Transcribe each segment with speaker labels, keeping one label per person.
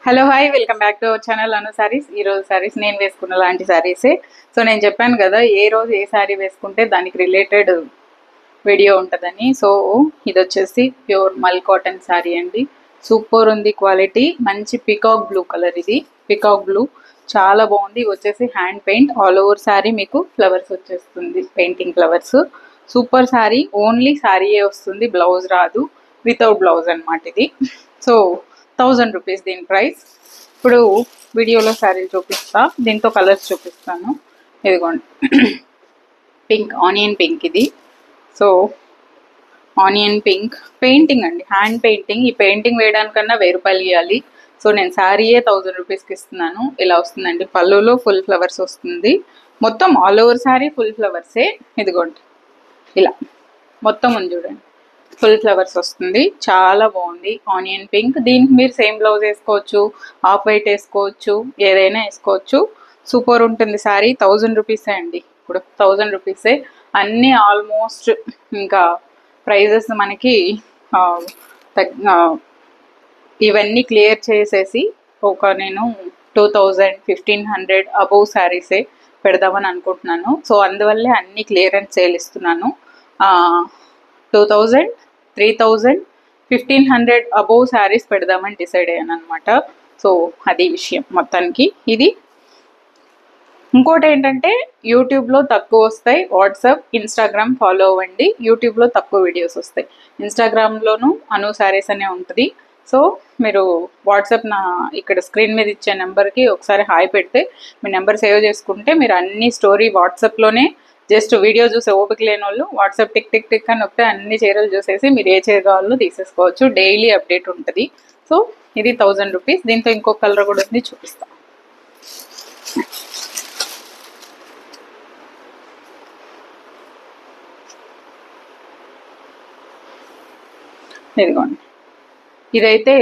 Speaker 1: Hello hi welcome back to our channel Anu Sarees. ఈరోజు సారీస్ నేను వేసుకున్న లాంటి సారీసే. సో నేను చెప్పాను కదా ఏ రోజు ఏ సారీ వేసుకుంటే దానికి రిలేటెడ్ వీడియో ఉంటుందని. సో ఇది వచ్చేసి ప్యూర్ మల్ కాటన్ సారీ అండి. సూపర్ ఉంది క్వాలిటీ. మంచి పికాక్ బ్లూ కలర్, ఇది పికాక్ బ్లూ చాలా బాగుంది. ఇది వచ్చేసి hand paint, all over sari మీకు ఫ్లవర్స్ వచ్చేస్తుంది, painting flowers. Super sari. Only సారీయే వస్తుంది, బ్లౌజ్ రాదు, వితౌట్ బ్లౌజ్ అనమాట ఇది. సో 1000 రూపీస్ దీని ప్రైస్. ఇప్పుడు వీడియోలో శారీలు చూపిస్తా, దీంతో కలర్స్ చూపిస్తాను. ఇదిగోండి పింక్, ఆనియన్ పింక్ ఇది. సో ఆనియన్ పింక్ పెయింటింగ్ అండి, హ్యాండ్ పెయింటింగ్. ఈ పెయింటింగ్ వేయడానికన్నా 1000 రూపాయలు ఇవ్వాలి. సో నేను శారీయే 1000 రూపీస్కి ఇస్తున్నాను. ఇలా వస్తుందండి, పళ్ళులో ఫుల్ ఫ్లవర్స్ వస్తుంది. మొత్తం ఆల్ ఓవర్ శారీ ఫుల్ ఫ్లవర్సే. ఇదిగోండి ఇలా మొత్తం ఉంది చూడండి, ఫుల్ ఫ్లవర్స్ వస్తుంది. చాలా బాగుంది ఆనియన్ పింక్. దీనికి మీరు సేమ్ బ్లౌజ్ వేసుకోవచ్చు, ఆఫ్ వైట్ వేసుకోవచ్చు, ఏదైనా వేసుకోవచ్చు. సూపర్ ఉంటుంది శారీ. 1000 రూపీసే అండి. ఇప్పుడు 1000 రూపీసే అన్నీ. ఆల్మోస్ట్ ఇంకా ప్రైజెస్ మనకి ఇవన్నీ క్లియర్ చేసేసి నేను 2000, 1500 అబౌవ్ శారీసే పెడదామని అనుకుంటున్నాను. సో అందువల్లే అన్ని క్లియరెన్స్ సేల్ ఇస్తున్నాను. 2000, 3000, 1500 అబోవ్ శారీస్ పెడదామని డిసైడ్ అయ్యాను అనమాట. సో అది విషయం మొత్తానికి. ఇది ఇంకోటి ఏంటంటే యూట్యూబ్లో తక్కువ వస్తాయి, వాట్సాప్, ఇన్స్టాగ్రామ్ ఫాలో అవ్వండి. యూట్యూబ్లో తక్కువ వీడియోస్ వస్తాయి, ఇన్స్టాగ్రామ్లోనూ అను శారీస్ అనే ఉంటుంది. సో మీరు వాట్సాప్ నా ఇక్కడ స్క్రీన్ మీద ఇచ్చే నెంబర్కి ఒకసారి హాయ్ పెడితే మీ నెంబర్ సేవ్ చేసుకుంటే మీరు అన్ని స్టోరీ వాట్సాప్లోనే జస్ట్ వీడియో చూసే ఓపిక లేని వాళ్ళు వాట్సాప్ టిక్ టిక్ టిక్ అని ఒకటే అన్ని చీరలు చూసేసి మీరు ఏ చీర కావాలో తీసేసుకోవచ్చు. డైలీ అప్డేట్ ఉంటుంది. సో ఇది 1000 రూపీస్. దీంతో ఇంకొక కలర్ కూడా ఉంది, చూపిస్తాను. ఇదిగోండి, ఇదైతే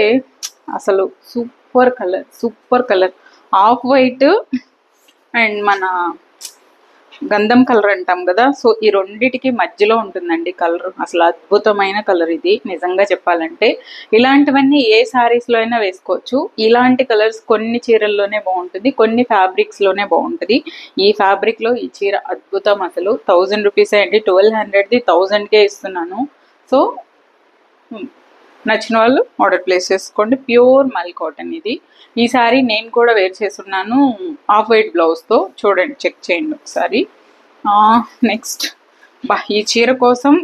Speaker 1: అసలు super colour, super colour. Off white and మన గంధం కలర్ అంటాం కదా, సో ఈ రెండిటికి మధ్యలో ఉంటుందండి కలర్. అసలు అద్భుతమైన కలర్ ఇది నిజంగా చెప్పాలంటే. ఇలాంటివన్నీ ఏ శారీస్లో అయినా వేసుకోవచ్చు. ఇలాంటి కలర్స్ కొన్ని చీరల్లోనే బాగుంటుంది, కొన్ని ఫ్యాబ్రిక్స్లోనే బాగుంటుంది. ఈ ఫ్యాబ్రిక్లో ఈ చీర అద్భుతం. అసలు 1000 రూపీసే అండి. 1200ది 1000కే ఇస్తున్నాను. సో నచ్చిన వాళ్ళు ఆర్డర్ ప్లేస్ చేసుకోండి. ప్యూర్ మల్ కాటన్ ఇది. ఈ సారీ నేను కూడా వేర్ చేస్తున్నాను ఆఫ్ వైట్ బ్లౌజ్తో. చూడండి, చెక్ చేయండి ఒకసారి. నెక్స్ట్ ఈ చీర కోసం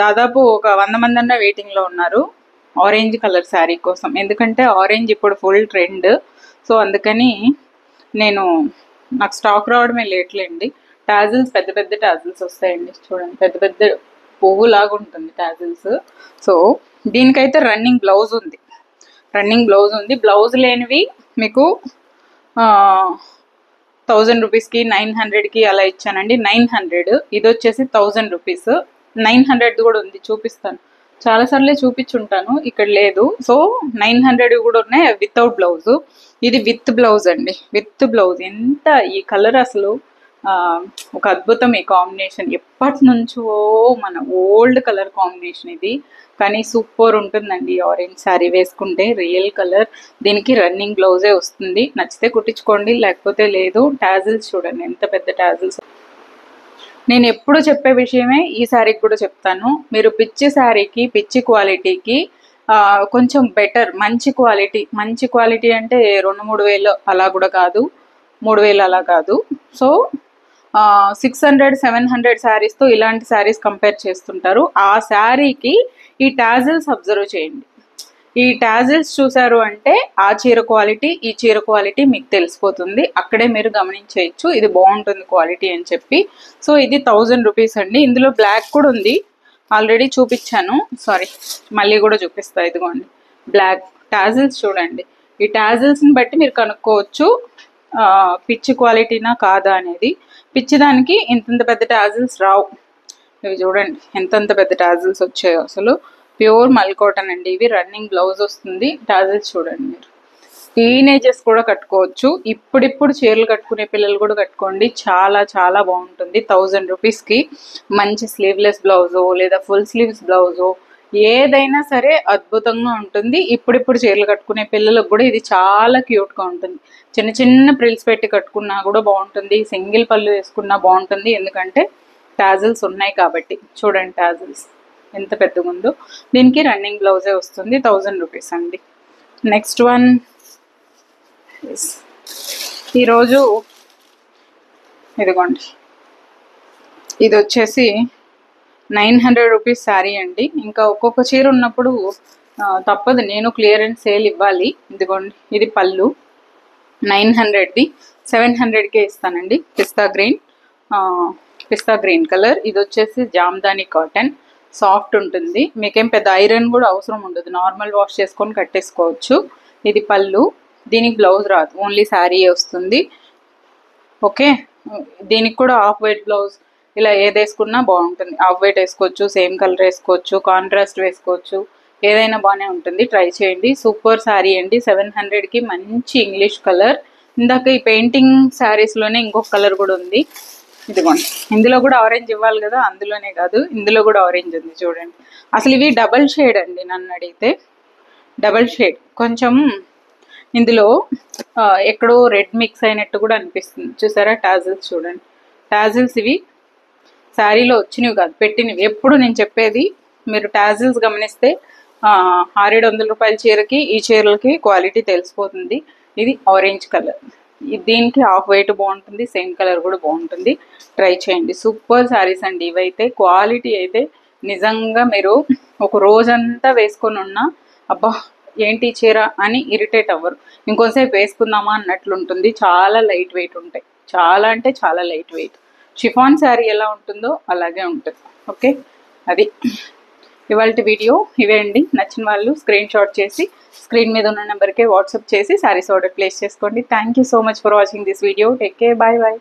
Speaker 1: దాదాపు ఒక 100 మంది అన్న వెయిటింగ్లో ఉన్నారు, ఆరెంజ్ కలర్ శారీ కోసం. ఎందుకంటే ఆరెంజ్ ఇప్పుడు ఫుల్ ట్రెండ్. సో అందుకని నాకు స్టాక్ రావడమే లేట్లేండి. టాజిల్స్, పెద్ద పెద్ద టాజిల్స్ వస్తాయండి. చూడండి, పెద్ద పెద్ద పువ్వులాగా ఉంటుంది టాజిల్స్. సో దీనికైతే రన్నింగ్ బ్లౌజ్ ఉంది, బ్లౌజ్ లేనివి మీకు 1000 రూపీస్కి, 900కి అలా ఇచ్చానండి. 900. ఇది వచ్చేసి 1000 రూపీస్. 900 కూడా ఉంది, చూపిస్తాను. చాలాసార్లే చూపించుంటాను, ఇక్కడ లేదు. సో 900 కూడా ఉన్నాయి వితౌట్ బ్లౌజ్. ఇది విత్ బ్లౌజ్ అండి, విత్ బ్లౌజ్. ఎంత ఈ కలర్ అసలు ఒక అద్భుతం. ఈ కాంబినేషన్ ఎప్పటి నుంచో మన ఓల్డ్ కలర్ కాంబినేషన్ ఇది, కానీ సూపర్ ఉంటుందండి. ఆరెంజ్ శారీ వేసుకుంటే రియల్ కలర్. దీనికి రన్నింగ్ బ్లౌజే వస్తుంది. నచ్చితే కుట్టించుకోండి, లేకపోతే లేదు. టాజిల్స్ చూడండి ఎంత పెద్ద టాజిల్స్. నేను ఎప్పుడు చెప్పే విషయమే ఈ శారీకి కూడా చెప్తాను. మీరు పిచ్చి శారీకి, పిచ్చి క్వాలిటీకి కొంచెం బెటర్, మంచి క్వాలిటీ అంటే 2-3 వేలు అలా కూడా కాదు, 3000 అలా కాదు. సో 600, 700 శారీస్తో ఇలాంటి శారీస్ కంపేర్ చేస్తుంటారు. ఆ శారీకి ఈ టాజిల్స్ అబ్జర్వ్ చేయండి. ఈ టాజిల్స్ చూసారు అంటే ఆ చీర క్వాలిటీ, ఈ చీర క్వాలిటీ మీకు తెలిసిపోతుంది. అక్కడే మీరు గమనించవచ్చు ఇది బాగుంటుంది క్వాలిటీ అని చెప్పి. సో ఇది 1000 రూపీస్ అండి. ఇందులో బ్లాక్ కూడా ఉంది, ఆల్రెడీ చూపించాను. సారీ, మళ్ళీ కూడా చూపిస్తా. ఇదిగోండి బ్లాక్ టాజిల్స్ చూడండి. ఈ టాజిల్స్ని బట్టి మీరు కనుక్కోవచ్చు పిచ్చి క్వాలిటీనా కాదా అనేది. పిచ్చి దానికి ఇంతంత పెద్ద టాజిల్స్ రావు. ఇవి చూడండి ఎంతంత పెద్ద టాజిల్స్ వచ్చాయో. అసలు ప్యూర్ మల్ కాటన్ అండి. ఇవి రన్నింగ్ బ్లౌజ్ వస్తుంది. టాజిల్స్ చూడండి, మీరు టీనేజర్స్ కూడా కట్టుకోవచ్చు. ఇప్పుడిప్పుడు చీరలు కట్టుకునే పిల్లలు కూడా కట్టుకోండి, చాలా చాలా బాగుంటుంది. 1000 రూపీస్కి మంచి స్లీవ్లెస్ బ్లౌజో లేదా ఫుల్ స్లీవ్స్ బ్లౌజో ఏదైనా సరే అద్భుతంగా ఉంటుంది. ఇప్పుడిప్పుడు చీరలు కట్టుకునే పిల్లలకు కూడా ఇది చాలా క్యూట్గా ఉంటుంది. చిన్న చిన్న ప్రిల్స్ పెట్టి కట్టుకున్నా కూడా బాగుంటుంది, సింగిల్ పళ్ళు వేసుకున్నా బాగుంటుంది. ఎందుకంటే టాజిల్స్ ఉన్నాయి కాబట్టి. చూడండి టాజిల్స్ ఎంత పెద్దగా ఉందో. దీనికి రన్నింగ్ బ్లౌజే వస్తుంది. 1000 రూపీస్ అండి. నెక్స్ట్ వన్ ఈరోజు ఇదిగోండి, ఇది వచ్చేసి 900 రూపీస్ శారీ అండి. ఇంకా ఒక్కొక్క చీర ఉన్నప్పుడు తప్పదు, నేను క్లియరెన్స్ సేల్ ఇవ్వాలి. ఇదిగోండి, ఇది పళ్ళు 900ది 700కే ఇస్తానండి. పిస్తా గ్రీన్ కలర్. ఇది వచ్చేసి జామ్దాని కాటన్, సాఫ్ట్ ఉంటుంది. మీకేం పెద్ద ఐరన్ కూడా అవసరం ఉండదు, నార్మల్ వాష్ చేసుకొని కట్టేసుకోవచ్చు. ఇది పళ్ళు, దీనికి బ్లౌజ్ రాదు, ఓన్లీ శారీ వస్తుంది. ఓకే, దీనికి కూడా హాఫ్ వైట్ బ్లౌజ్ ఇలా ఏది వేసుకున్నా బాగుంటుంది. హాఫ్ వైట్ వేసుకోవచ్చు, సేమ్ కలర్ వేసుకోవచ్చు, కాంట్రాస్ట్ వేసుకోవచ్చు, ఏదైనా బాగానే ఉంటుంది. ట్రై చేయండి. సూపర్ శారీ అండి. 700కి మంచి ఇంగ్లీష్ కలర్. ఇందాక ఈ పెయింటింగ్ శారీస్లోనే ఇంకొక కలర్ కూడా ఉంది. ఇదిగోండి, ఇందులో కూడా ఆరెంజ్ ఇవ్వాలి కదా, అందులోనే కాదు ఇందులో కూడా ఆరెంజ్ ఉంది. చూడండి, అసలు ఇవి డబల్ షేడ్ అండి. నన్ను అడిగితే డబల్ షేడ్. కొంచెం ఇందులో ఎక్కడో రెడ్ మిక్స్ అయినట్టు కూడా అనిపిస్తుంది. చూసారా టాజిల్స్? చూడండి టాజిల్స్ ఇవి శారీలో వచ్చినవి కాదు, పెట్టినవి. ఎప్పుడు నేను చెప్పేది మీరు టాజిల్స్ గమనిస్తే 600-700 రూపాయల చీరకి ఈ చీరలకి క్వాలిటీ తెలిసిపోతుంది. ఇది ఆరెంజ్ కలర్, దీనికి హాఫ్ వైట్ బాగుంటుంది, సేమ్ కలర్ కూడా బాగుంటుంది. ట్రై చేయండి. సూపర్ శారీస్ అండి ఇవైతే. క్వాలిటీ అయితే నిజంగా మీరు ఒక రోజంతా వేసుకొని ఉన్నా అబ్బా ఏంటి చీర అని ఇరిటేట్ అవ్వరు. ఇంకోసేపు వేసుకుందామా అన్నట్లుంటుంది. చాలా లైట్ వెయిట్ ఉంటాయి, చాలా అంటే చాలా లైట్ వెయిట్. షిఫాన్ శారీ ఎలా ఉంటుందో అలాగే ఉంటుంది. ఓకే, అది ఇవాళ వీడియో. ఇవే అండి. నచ్చిన వాళ్ళు స్క్రీన్ షాట్ చేసి స్క్రీన్ మీద ఉన్న నెంబర్కే వాట్సాప్ చేసి శారీస్ ఆర్డర్ ప్లేస్ చేసుకోండి. Thank you so much for watching this video. Take care, bye bye.